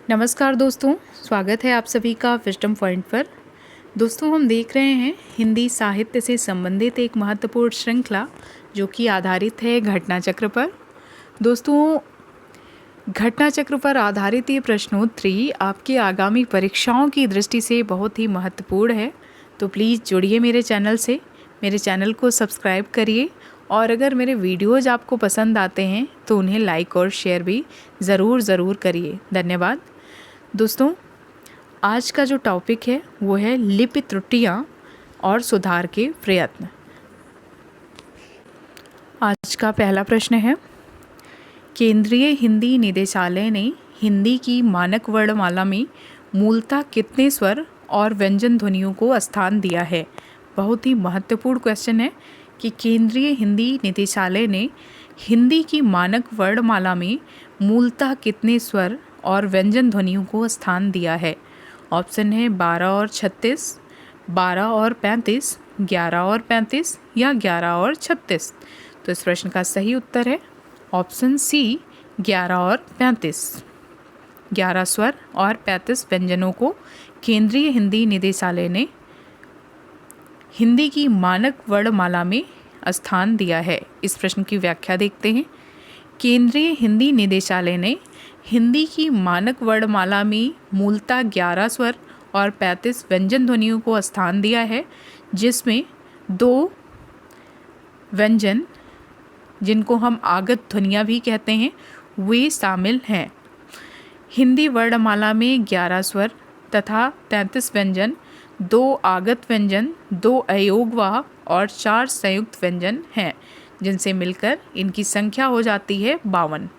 नमस्कार दोस्तों, स्वागत है आप सभी का विजडम पॉइंट पर। दोस्तों, हम देख रहे हैं हिंदी साहित्य से संबंधित एक महत्वपूर्ण श्रृंखला जो कि आधारित है घटना चक्र पर। दोस्तों, घटना चक्र पर आधारित ये प्रश्नोत्तरी आपकी आगामी परीक्षाओं की दृष्टि से बहुत ही महत्वपूर्ण है। तो प्लीज़ जुड़िए मेरे चैनल से, मेरे चैनल को सब्सक्राइब करिए और अगर मेरे वीडियोज़ आपको पसंद आते हैं तो उन्हें लाइक और शेयर भी ज़रूर करिए। धन्यवाद। दोस्तों, आज का जो टॉपिक है वो है लिपि त्रुटियाँ और सुधार के प्रयत्न। आज का पहला प्रश्न है, केंद्रीय हिंदी निदेशालय ने हिंदी की मानक वर्णमाला में मूलतः कितने स्वर और व्यंजन ध्वनियों को स्थान दिया है। बहुत ही महत्वपूर्ण क्वेश्चन है कि केंद्रीय हिंदी निदेशालय ने हिंदी की मानक वर्णमाला में मूलतः कितने स्वर और व्यंजन ध्वनियों को स्थान दिया है। ऑप्शन है 12 और 36, 12 और 35, 11 और 35 या 11 और 36। तो इस प्रश्न का सही उत्तर है ऑप्शन सी, 11 और 35। 11 स्वर और 35 व्यंजनों को केंद्रीय हिंदी निदेशालय ने हिंदी की मानक वर्णमाला में स्थान दिया है। इस प्रश्न की व्याख्या देखते हैं। केंद्रीय हिंदी निदेशालय ने हिंदी की मानक वर्णमाला में मूलतः 11 स्वर और 35 व्यंजन ध्वनियों को स्थान दिया है, जिसमें 2 व्यंजन जिनको हम आगत ध्वनियाँ भी कहते हैं वे शामिल हैं। हिंदी वर्णमाला में 11 स्वर तथा 33 व्यंजन, 2 आगत व्यंजन, 2 अयोगवाह और 4 संयुक्त व्यंजन हैं, जिनसे मिलकर इनकी संख्या हो जाती है 52।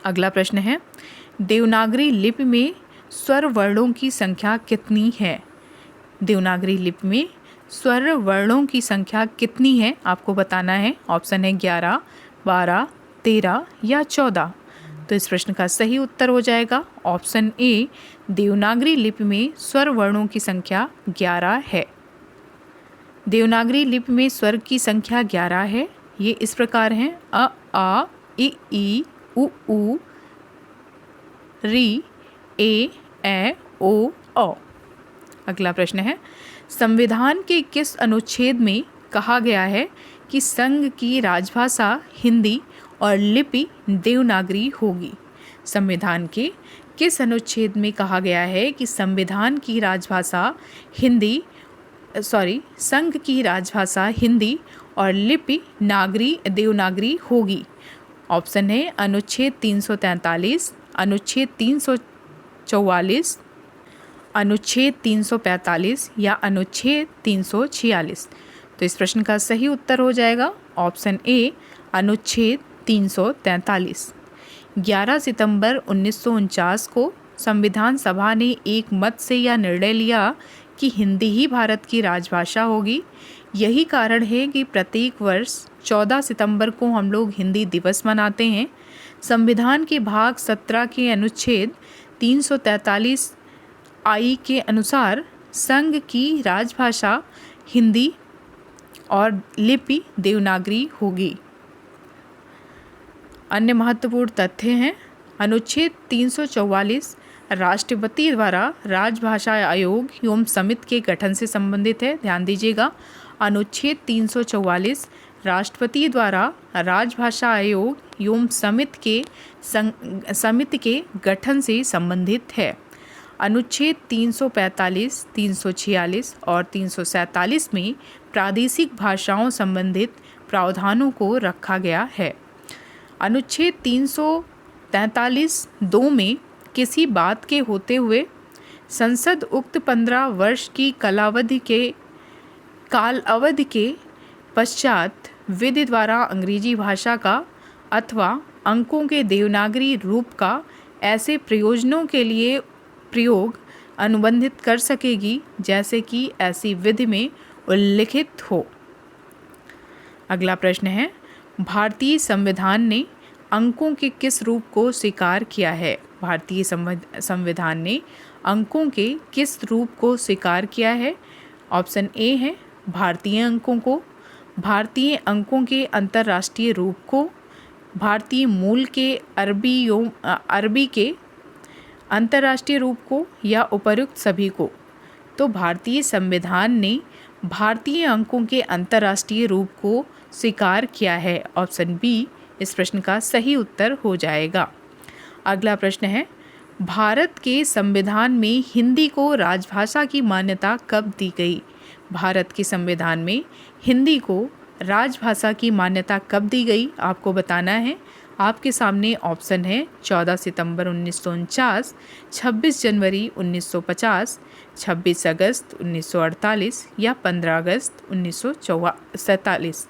अगला प्रश्न है, देवनागरी लिपि में स्वर वर्णों की संख्या कितनी है। देवनागरी लिपि में स्वर वर्णों की संख्या कितनी है आपको बताना है। ऑप्शन है 11, 12, 13 या 14। तो इस प्रश्न का सही उत्तर हो जाएगा ऑप्शन ए, देवनागरी लिपि में स्वर वर्णों की संख्या 11 है। देवनागरी लिपि में स्वर की संख्या 11 है। ये इस प्रकार हैं: अ, आ, ई, उ, री, ए, ओ, औ। अगला प्रश्न है, संविधान के किस अनुच्छेद में कहा गया है कि संघ की राजभाषा हिंदी और लिपि देवनागरी होगी। संविधान के किस अनुच्छेद में कहा गया है कि संविधान की राजभाषा संघ की राजभाषा हिंदी और लिपि देवनागरी होगी। ऑप्शन है अनुच्छेद 343, अनुच्छेद 344, अनुच्छेद 345 या अनुच्छेद 346। तो इस प्रश्न का सही उत्तर हो जाएगा ऑप्शन ए, अनुच्छेद 343। 11 सितंबर 1949 को संविधान सभा ने एक मत से यह निर्णय लिया कि हिंदी ही भारत की राजभाषा होगी। यही कारण है कि प्रत्येक वर्ष 14 सितंबर को हम लोग हिंदी दिवस मनाते हैं। संविधान के भाग 17 के अनुच्छेद 343 आई के अनुसार संघ की राजभाषा हिंदी और लिपि देवनागरी होगी। अन्य महत्वपूर्ण तथ्य हैं, अनुच्छेद 344 राष्ट्रपति द्वारा राजभाषा आयोग एवं समिति के गठन से संबंधित है। ध्यान दीजिएगा, अनुच्छेद 344 राष्ट्रपति द्वारा राजभाषा आयोग एवं समिति के गठन से संबंधित है। अनुच्छेद 345, 346 और 347 में प्रादेशिक भाषाओं संबंधित प्रावधानों को रखा गया है। अनुच्छेद 343(2) में किसी बात के होते हुए संसद उक्त 15 वर्ष की काल अवधि के पश्चात विधि द्वारा अंग्रेजी भाषा का अथवा अंकों के देवनागरी रूप का ऐसे प्रयोजनों के लिए प्रयोग अनुबंधित कर सकेगी जैसे कि ऐसी विधि में उल्लिखित हो। अगला प्रश्न है, भारतीय संविधान ने अंकों के किस रूप को स्वीकार किया है। भारतीय संविधान ने अंकों के किस रूप को स्वीकार किया है। ऑप्शन ए है भारतीय अंकों को, भारतीय अंकों के अंतर्राष्ट्रीय रूप को, भारतीय मूल के अरबी के अंतर्राष्ट्रीय रूप को या उपर्युक्त सभी को? तो भारतीय संविधान ने भारतीय अंकों के अंतर्राष्ट्रीय रूप को स्वीकार किया है। ऑप्शन बी इस प्रश्न का सही उत्तर हो जाएगा। अगला प्रश्न है, भारत के संविधान में हिंदी को राजभाषा की मान्यता कब दी गई? भारत के संविधान में हिंदी को राजभाषा की मान्यता कब दी गई आपको बताना है। आपके सामने ऑप्शन है 14 सितंबर 1949, 26 जनवरी 1950, 26 अगस्त 1948 या 15 अगस्त 1947।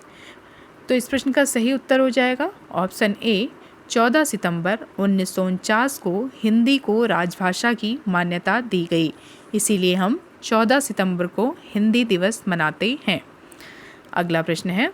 तो इस प्रश्न का सही उत्तर हो जाएगा ऑप्शन ए 14 सितंबर 1949 को हिंदी को राजभाषा की मान्यता दी गई। इसीलिए हम 14 सितंबर को हिंदी दिवस मनाते हैं। अगला प्रश्न है,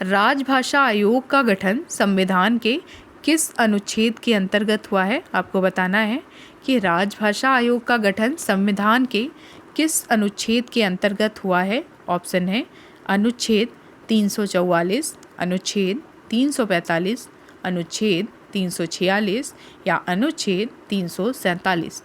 राजभाषा आयोग का गठन संविधान के किस अनुच्छेद के अंतर्गत हुआ है? आपको बताना है कि राजभाषा आयोग का गठन संविधान के किस अनुच्छेद के अंतर्गत हुआ है। ऑप्शन है अनुच्छेद 344, अनुच्छेद 345, अनुच्छेद 346 या अनुच्छेद 347।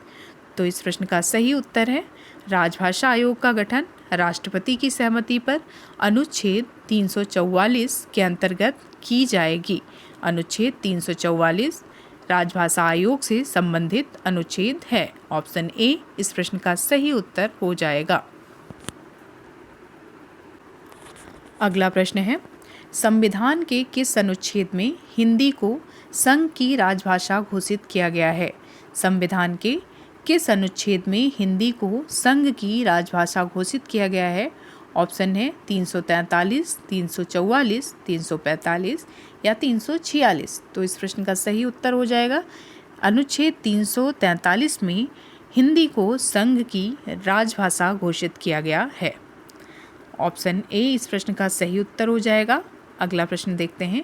तो इस प्रश्न का सही उत्तर है राजभाषा आयोग का गठन राष्ट्रपति की सहमति पर अनुच्छेद 344 के अंतर्गत की जाएगी। अनुच्छेद 344 राजभाषा आयोग से संबंधित अनुच्छेद है। ऑप्शन ए इस प्रश्न का सही उत्तर हो जाएगा। अगला प्रश्न है, संविधान के किस अनुच्छेद में हिंदी को संघ की राजभाषा घोषित किया गया है? संविधान के किस अनुच्छेद में हिंदी को संघ की राजभाषा घोषित किया गया है? ऑप्शन है 343, 344, 345 या 346। तो इस प्रश्न का सही उत्तर हो जाएगा अनुच्छेद 343 में हिंदी को संघ की राजभाषा घोषित किया गया है। ऑप्शन ए इस प्रश्न का सही उत्तर हो जाएगा। अगला प्रश्न देखते हैं,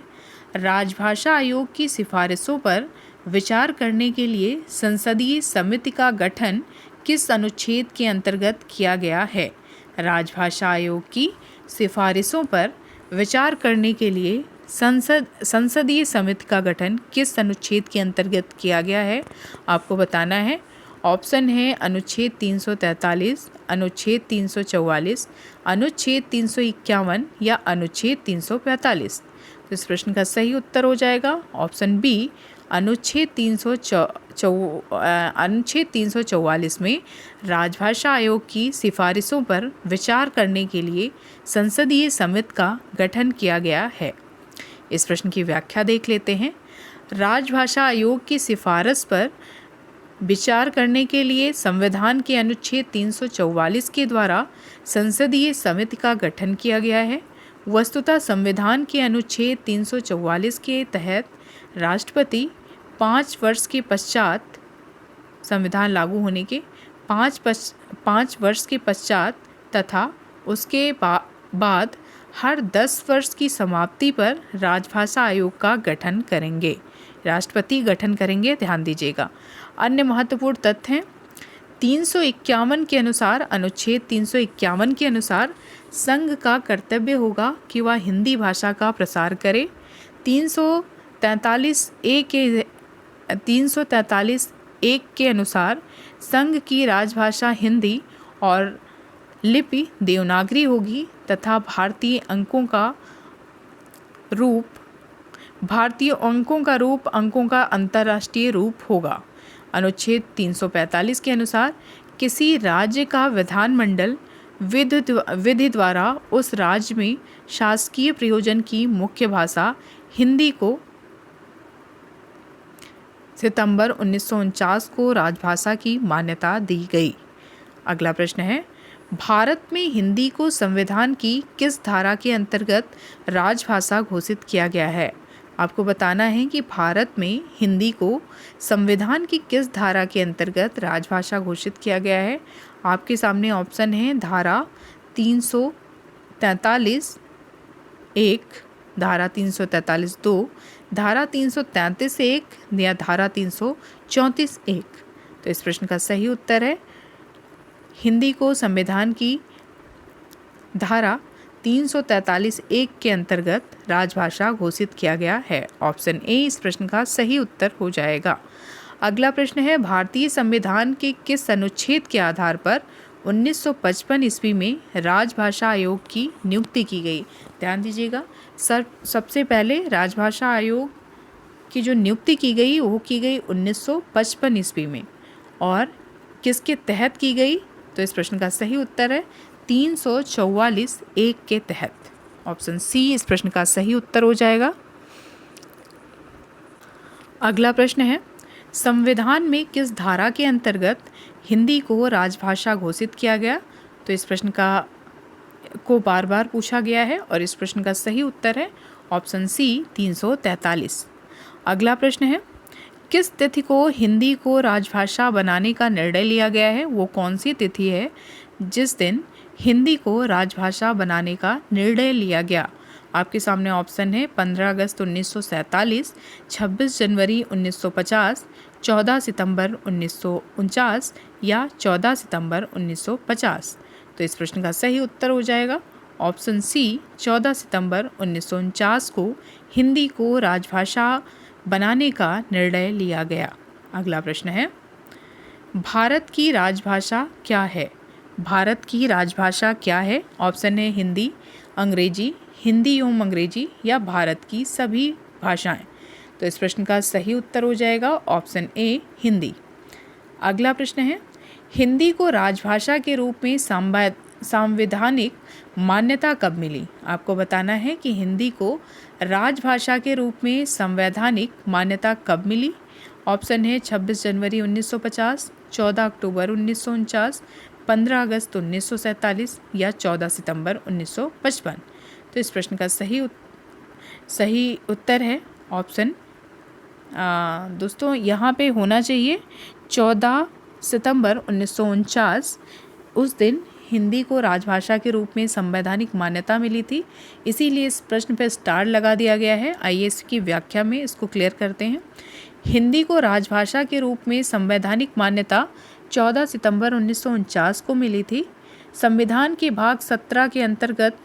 राजभाषा आयोग की सिफारिशों पर विचार करने के लिए संसदीय समिति का गठन किस अनुच्छेद के अंतर्गत किया गया है? राजभाषा आयोग की सिफारिशों पर विचार करने के लिए संसदीय समिति का गठन किस अनुच्छेद के अंतर्गत किया गया है? आपको बताना है। ऑप्शन है अनुच्छेद 343, अनुच्छेद 344, अनुच्छेद 351 या अनुच्छेद 345। तो इस प्रश्न का सही उत्तर हो जाएगा ऑप्शन बी अनुच्छेद 344 में राजभाषा आयोग की सिफारिशों पर विचार करने के लिए संसदीय समिति का गठन किया गया है। इस प्रश्न की व्याख्या देख लेते हैं। राजभाषा आयोग की सिफारिश पर विचार करने के लिए संविधान के अनुच्छेद 344 के द्वारा संसदीय समिति का गठन किया गया है। वस्तुतः संविधान के अनुच्छेद 344 के तहत राष्ट्रपति 5 वर्ष के पश्चात संविधान लागू होने के 5 वर्ष के पश्चात तथा उसके बाद हर 10 वर्ष की समाप्ति पर राजभाषा आयोग का गठन करेंगे। राष्ट्रपति गठन करेंगे, ध्यान दीजिएगा। अन्य महत्वपूर्ण तथ्य हैं 351 के अनुसार, अनुच्छेद 351 के अनुसार संघ का कर्तव्य होगा कि वह हिंदी भाषा का प्रसार करे। 343(1) के अनुसार संघ की राजभाषा हिंदी और लिपि देवनागरी होगी तथा भारतीय अंकों का अंतर्राष्ट्रीय रूप होगा। अनुच्छेद 345 के अनुसार किसी राज्य का विधानमंडल विधि द्वारा उस राज्य में शासकीय प्रयोजन की मुख्य भाषा हिंदी को सितंबर 1949 को राजभाषा की मान्यता दी गई। अगला प्रश्न है, भारत में हिंदी को संविधान की किस धारा के अंतर्गत राजभाषा घोषित किया गया है? आपको बताना है कि भारत में हिंदी को संविधान की किस धारा के अंतर्गत राजभाषा घोषित किया गया है। आपके सामने ऑप्शन है धारा 343(1), धारा 343(2), धारा 333(1) या धारा 334(1). तो इस प्रश्न का सही उत्तर है हिंदी को संविधान की धारा 343(1) के अंतर्गत राजभाषा घोषित किया गया है। ऑप्शन ए इस प्रश्न का सही उत्तर हो जाएगा। अगला प्रश्न है, भारतीय संविधान के किस अनुच्छेद के आधार पर 1955 ईस्वी में राजभाषा आयोग की नियुक्ति की गई? ध्यान दीजिएगा, सबसे पहले राजभाषा आयोग की जो नियुक्ति की गई वो की गई 1955 ईस्वी में, और किसके तहत की गई? तो इस प्रश्न का सही उत्तर है 344(1) के तहत। ऑप्शन सी इस प्रश्न का सही उत्तर हो जाएगा। अगला प्रश्न है, संविधान में किस धारा के अंतर्गत हिंदी को राजभाषा घोषित किया गया? तो इस प्रश्न को बार बार पूछा गया है और इस प्रश्न का सही उत्तर है ऑप्शन सी 343। अगला प्रश्न है, किस तिथि को हिंदी को राजभाषा बनाने का निर्णय लिया गया है? वो कौन सी तिथि है जिस दिन हिंदी को राजभाषा बनाने का निर्णय लिया गया? आपके सामने ऑप्शन है 15 अगस्त 1947, 26 जनवरी 1950, 14 सितंबर 1949 या 14 सितंबर 1950। तो इस प्रश्न का सही उत्तर हो जाएगा ऑप्शन सी 14 सितंबर 1949 को हिंदी को राजभाषा बनाने का निर्णय लिया गया। अगला प्रश्न है, भारत की राजभाषा क्या है? भारत की राजभाषा क्या है? ऑप्शन है हिंदी, अंग्रेजी, हिंदी एवं अंग्रेजी या भारत की सभी भाषाएं। तो इस प्रश्न का सही उत्तर हो जाएगा ऑप्शन ए हिंदी। अगला प्रश्न है, हिंदी को राजभाषा के रूप में संवैधानिक मान्यता कब मिली? आपको बताना है कि हिंदी को राजभाषा के रूप में संवैधानिक मान्यता कब मिली। ऑप्शन है 26 जनवरी 1950, 14 अक्टूबर 1949, 15 अगस्त 1947 या 14 सितंबर 1955। तो इस प्रश्न का सही उत्तर है ऑप्शन दोस्तों यहाँ पे होना चाहिए 14 सितंबर 1949। उस दिन हिंदी को राजभाषा के रूप में संवैधानिक मान्यता मिली थी, इसीलिए इस प्रश्न पर स्टार लगा दिया गया है। आइए इसकी व्याख्या में इसको क्लियर करते हैं। हिंदी को राजभाषा के रूप में संवैधानिक मान्यता 14 सितंबर 1949 को मिली थी। संविधान के भाग 17 के अंतर्गत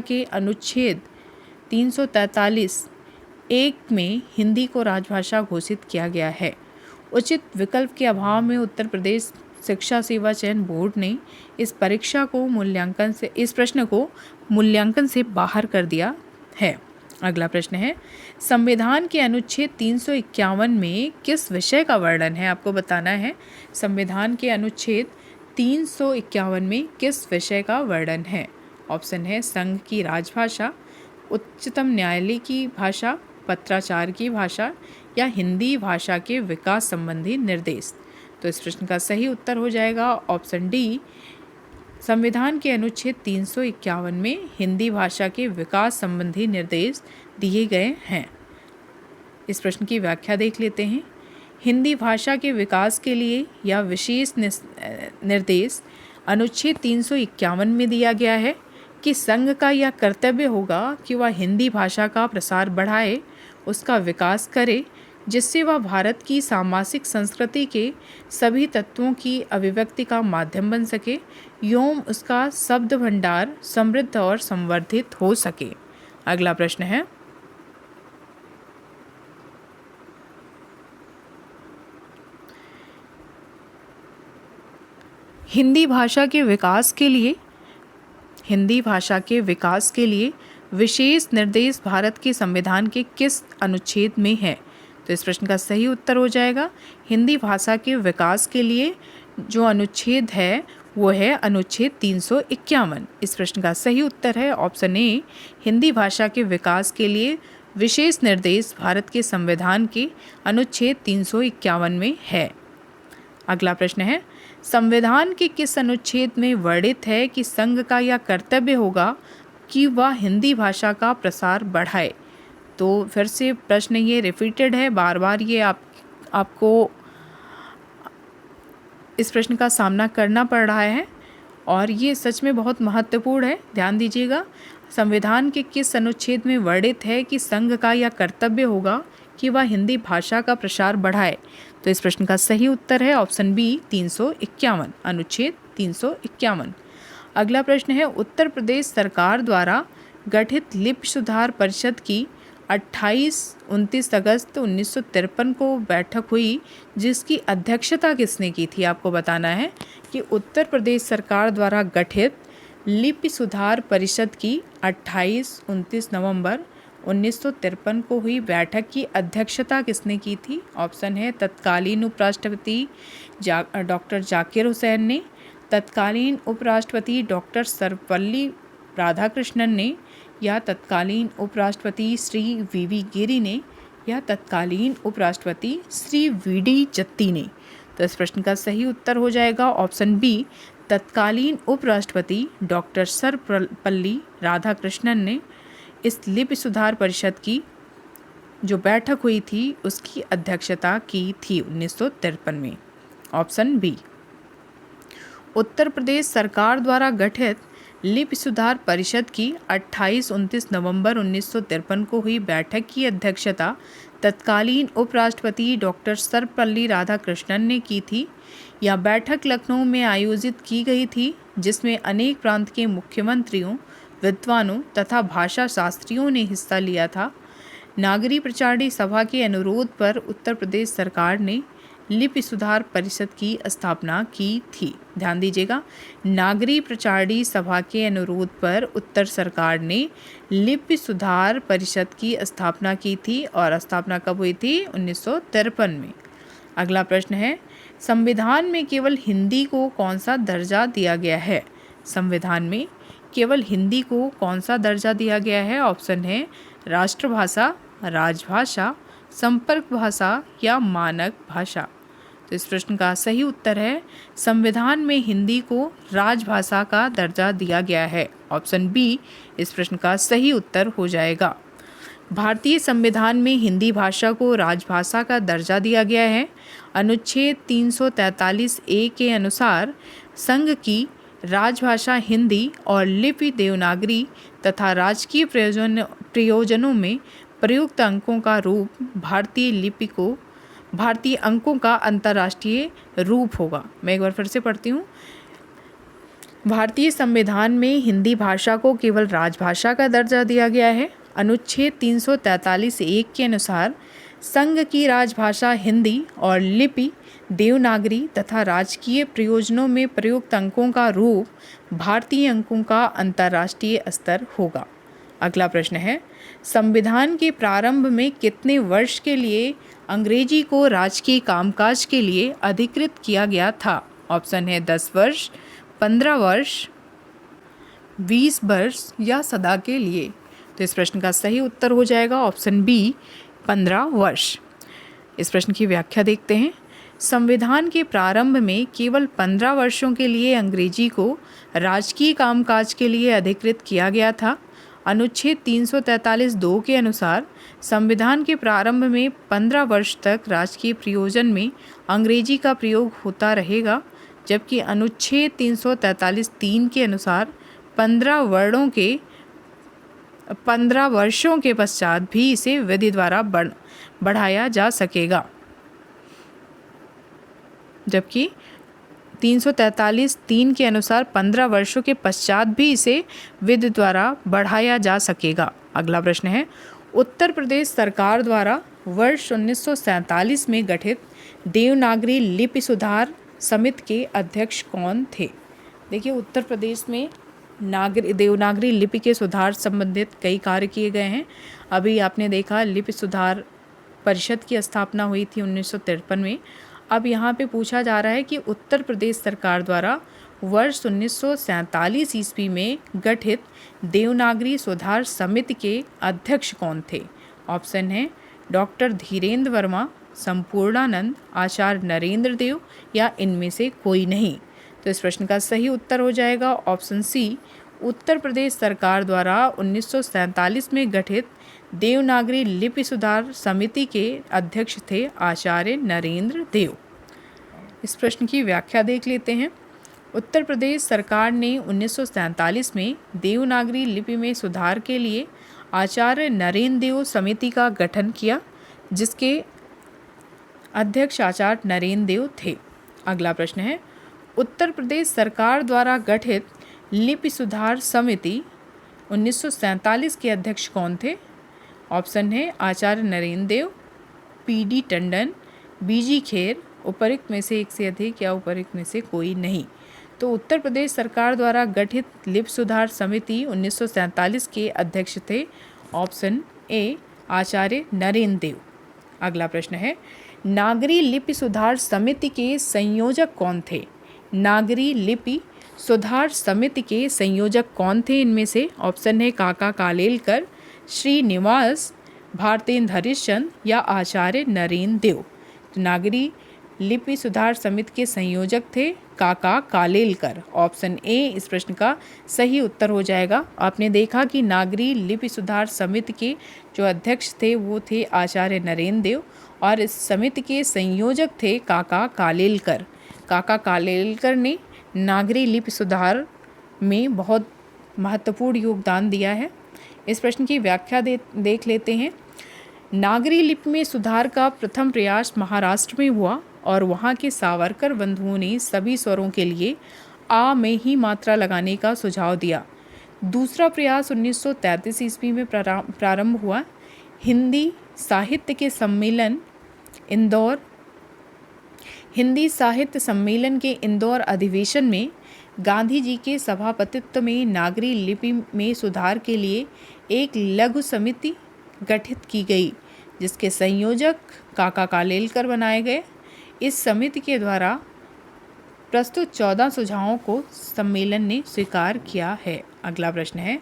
के अनुच्छेद 343(1) में हिंदी को राजभाषा घोषित किया गया है। उचित विकल्प के अभाव में उत्तर प्रदेश शिक्षा सेवा चयन बोर्ड ने इस प्रश्न को मूल्यांकन से बाहर कर दिया है। अगला प्रश्न है, संविधान के अनुच्छेद 351 में किस विषय का वर्णन है? आपको बताना है संविधान के अनुच्छेद 351 में किस विषय का वर्णन है। ऑप्शन है संघ की राजभाषा, उच्चतम न्यायालय की भाषा, पत्राचार की भाषा या हिंदी भाषा के विकास संबंधी निर्देश। तो इस प्रश्न का सही उत्तर हो जाएगा ऑप्शन डी, संविधान के अनुच्छेद 351 में हिंदी भाषा के विकास संबंधी निर्देश दिए गए हैं। इस प्रश्न की व्याख्या देख लेते हैं। हिंदी भाषा के विकास के लिए यह विशेष निर्देश अनुच्छेद 351 में दिया गया है कि संघ का यह कर्तव्य होगा कि वह हिंदी भाषा का प्रसार बढ़ाए, उसका विकास करे, जिससे वह भारत की सामाजिक संस्कृति के सभी तत्वों की अभिव्यक्ति का माध्यम बन सके एवं उसका शब्द भंडार समृद्ध और संवर्धित हो सके। अगला प्रश्न है, हिंदी भाषा के विकास के लिए विशेष निर्देश भारत के संविधान के किस अनुच्छेद में है? तो इस प्रश्न का सही उत्तर हो जाएगा हिंदी भाषा के विकास के लिए जो अनुच्छेद है वो है अनुच्छेद 351। इस प्रश्न का सही उत्तर है ऑप्शन ए, हिंदी भाषा के विकास के लिए विशेष निर्देश भारत के संविधान के अनुच्छेद 351 में है। अगला प्रश्न है, संविधान के किस अनुच्छेद में वर्णित है कि संघ का यह कर्तव्य होगा कि वह हिंदी भाषा का प्रसार बढ़ाए? तो फिर से प्रश्न ये रिपीटेड है, बार बार ये आपको इस प्रश्न का सामना करना पड़ रहा है और ये सच में बहुत महत्वपूर्ण है। ध्यान दीजिएगा, संविधान के किस अनुच्छेद में वर्णित है कि संघ का यह कर्तव्य होगा कि वह हिंदी भाषा का प्रसार बढ़ाए? तो इस प्रश्न का सही उत्तर है ऑप्शन बी 351, अनुच्छेद 351। अगला प्रश्न है, उत्तर प्रदेश सरकार द्वारा गठित लिपि सुधार परिषद की 28-29 अगस्त 1953 को बैठक हुई, जिसकी अध्यक्षता किसने की थी। आपको बताना है कि उत्तर प्रदेश सरकार द्वारा गठित लिपि सुधार परिषद की 28-29 नवंबर 1953 को हुई बैठक की अध्यक्षता किसने की थी। ऑप्शन है तत्कालीन उपराष्ट्रपति डॉक्टर जाकिर हुसैन ने, तत्कालीन उपराष्ट्रपति डॉक्टर सर्वपल्ली राधाकृष्णन ने, या तत्कालीन उपराष्ट्रपति श्री वीवी गिरी ने, या तत्कालीन उपराष्ट्रपति श्री वीडी जत्ती ने। तो इस प्रश्न का सही उत्तर हो जाएगा ऑप्शन बी, तत्कालीन उपराष्ट्रपति डॉक्टर सर्वपल्ली राधाकृष्णन ने इस लिपि सुधार परिषद की जो बैठक हुई थी उसकी अध्यक्षता की थी 1953 में। Option B. उत्तर प्रदेश सरकार द्वारा गठित लिपि सुधार परिषद की 28-29 नवंबर 1953 को हुई बैठक की अध्यक्षता तत्कालीन उपराष्ट्रपति डॉक्टर सर्वपल्ली राधाकृष्णन ने की थी। यह बैठक लखनऊ में आयोजित की गई थी, जिसमें अनेक प्रांत के मुख्यमंत्रियों, विद्वानों तथा भाषा शास्त्रियों ने हिस्सा लिया था। नागरी प्रचारणी सभा के अनुरोध पर उत्तर प्रदेश सरकार ने लिपि सुधार परिषद की स्थापना की थी। ध्यान दीजिएगा, नागरी प्रचारणी सभा के अनुरोध पर उत्तर सरकार ने लिपि सुधार परिषद की स्थापना की थी और स्थापना कब हुई थी? 1953 में। अगला प्रश्न है, संविधान में केवल हिंदी को कौन सा दर्जा दिया गया है? संविधान में केवल हिंदी को कौन सा दर्जा दिया गया है? ऑप्शन है राष्ट्रभाषा, राजभाषा, संपर्क भाषा या मानक भाषा। तो इस प्रश्न का सही उत्तर है संविधान में हिंदी को राजभाषा का दर्जा दिया गया है। ऑप्शन बी इस प्रश्न का सही उत्तर हो जाएगा। भारतीय संविधान में हिंदी भाषा को राजभाषा का दर्जा दिया गया है। अनुच्छेद 343A के अनुसार संघ की राजभाषा हिंदी और लिपि देवनागरी तथा राजकीय प्रयोजनों में प्रयुक्त अंकों का रूप भारतीय अंकों का अंतर्राष्ट्रीय रूप होगा। मैं एक बार फिर से पढ़ती हूँ। भारतीय संविधान में हिंदी भाषा को केवल राजभाषा का दर्जा दिया गया है। अनुच्छेद 343(1) के अनुसार संघ की राजभाषा हिंदी और लिपि देवनागरी तथा राजकीय प्रयोजनों में प्रयुक्त अंकों का रूप भारतीय अंकों का अंतर्राष्ट्रीय स्तर होगा। अगला प्रश्न है, संविधान के प्रारंभ में कितने वर्ष के लिए अंग्रेजी को राजकीय कामकाज के लिए अधिकृत किया गया था? ऑप्शन है 10 वर्ष, 15 वर्ष, 20 वर्ष या सदा के लिए। तो इस प्रश्न का सही उत्तर हो जाएगा ऑप्शन बी 15 वर्ष। इस प्रश्न की व्याख्या देखते हैं। संविधान के प्रारंभ में केवल 15 वर्षों के लिए अंग्रेजी को राजकीय कामकाज के लिए अधिकृत किया गया था। अनुच्छेद 343(2) के अनुसार संविधान के प्रारंभ में 15 वर्ष तक राजकीय प्रयोजन में अंग्रेजी का प्रयोग होता रहेगा, जबकि अनुच्छेद 343(3) के अनुसार 15 वर्षों के पश्चात भी इसे विधि द्वारा बढ़ाया जा सकेगा, जबकि 343(3) के अनुसार 15 वर्षों के पश्चात भी इसे विधि द्वारा बढ़ाया जा सकेगा। अगला प्रश्न है, उत्तर प्रदेश सरकार द्वारा वर्ष 1947 में गठित देवनागरी लिपि सुधार समिति के अध्यक्ष कौन थे? देखिए, उत्तर प्रदेश में देवनागरी लिपि के सुधार संबंधित कई कार्य किए गए हैं। अभी आपने देखा लिपि सुधार परिषद की स्थापना हुई थी 1953 में। अब यहाँ पे पूछा जा रहा है कि उत्तर प्रदेश सरकार द्वारा वर्ष 1947 ईस्वी में गठित देवनागरी सुधार समिति के अध्यक्ष कौन थे? ऑप्शन है डॉक्टर धीरेन्द्र वर्मा, संपूर्णानंद, आचार्य नरेंद्र देव या इनमें से कोई नहीं। तो इस प्रश्न का सही उत्तर हो जाएगा ऑप्शन सी, उत्तर प्रदेश सरकार द्वारा 1947 में गठित देवनागरी लिपि सुधार समिति के अध्यक्ष थे आचार्य नरेंद्र देव। इस प्रश्न की व्याख्या देख लेते हैं। उत्तर प्रदेश सरकार ने 1947 में देवनागरी लिपि में सुधार के लिए आचार्य नरेंद्र देव समिति का गठन किया, जिसके अध्यक्ष आचार्य नरेंद्र देव थे। अगला प्रश्न है, उत्तर प्रदेश सरकार द्वारा गठित लिपि सुधार समिति 1947 के अध्यक्ष कौन थे? ऑप्शन है आचार्य नरेंद्र देव, पी.डी. टंडन, बी.जी. खेर, उपरोक्त में से एक से अधिक या उपरोक्त में से कोई नहीं। तो उत्तर प्रदेश सरकार द्वारा गठित लिपि सुधार समिति 1947 के अध्यक्ष थे ऑप्शन ए आचार्य नरेंद्र देव। अगला प्रश्न है, नागरी लिपि सुधार समिति के संयोजक कौन थे? नागरी लिपि सुधार समिति के संयोजक कौन थे? इनमें से ऑप्शन है काका कालेलकर, श्रीनिवास, भारतेंद्र हरिश्चंद्र या आचार्य नरेंद्र देव। तो नागरी लिपि सुधार समिति के संयोजक थे काका कालेलकर। ऑप्शन ए इस प्रश्न का सही उत्तर हो जाएगा। आपने देखा कि नागरी लिपि सुधार समिति के जो अध्यक्ष थे वो थे आचार्य नरेंद्र देव और इस समिति के संयोजक थे काका कालेलकर। काका कालेलकर ने नागरी लिपि सुधार में बहुत महत्वपूर्ण योगदान दिया है। इस प्रश्न की व्याख्या देख लेते हैं। नागरी लिपि में सुधार का प्रथम प्रयास महाराष्ट्र में हुआ और वहाँ के सावरकर बंधुओं ने सभी स्वरों के लिए आ में ही मात्रा लगाने का सुझाव दिया। दूसरा प्रयास 1933 ईस्वी में प्रारंभ हुआ। हिंदी साहित्य सम्मेलन के इंदौर अधिवेशन में गांधी जी के सभापतित्व में नागरी लिपि में सुधार के लिए एक लघु समिति गठित की गई, जिसके संयोजक काका कालेलकर बनाए गए। इस समिति के द्वारा प्रस्तुत 14 सुझावों को सम्मेलन ने स्वीकार किया है। अगला प्रश्न है,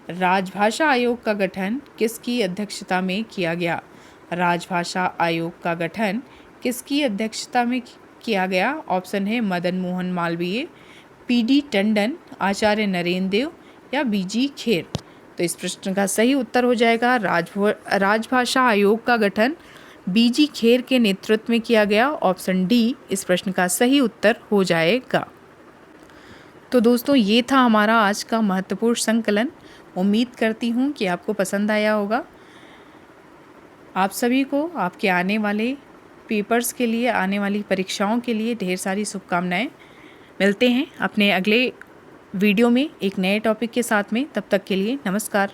राजभाषा आयोग का गठन किसकी अध्यक्षता में किया गया? राजभाषा आयोग का गठन किसकी अध्यक्षता में किया गया? ऑप्शन है मदन मोहन मालवीय, पी.डी. टंडन, आचार्य नरेंद्र देव या बी.जी. खेर। तो इस प्रश्न का सही उत्तर हो जाएगा राजभाषा आयोग का गठन बी.जी. खेर के नेतृत्व में किया गया। ऑप्शन डी इस प्रश्न का सही उत्तर हो जाएगा। तो दोस्तों ये था हमारा आज का महत्वपूर्ण संकलन। उम्मीद करती हूँ कि आपको पसंद आया होगा। आप सभी को आपके आने वाले पेपर्स के लिए, आने वाली परीक्षाओं के लिए ढेर सारी शुभकामनाएं। मिलते हैं अपने अगले वीडियो में एक नए टॉपिक के साथ में। तब तक के लिए नमस्कार।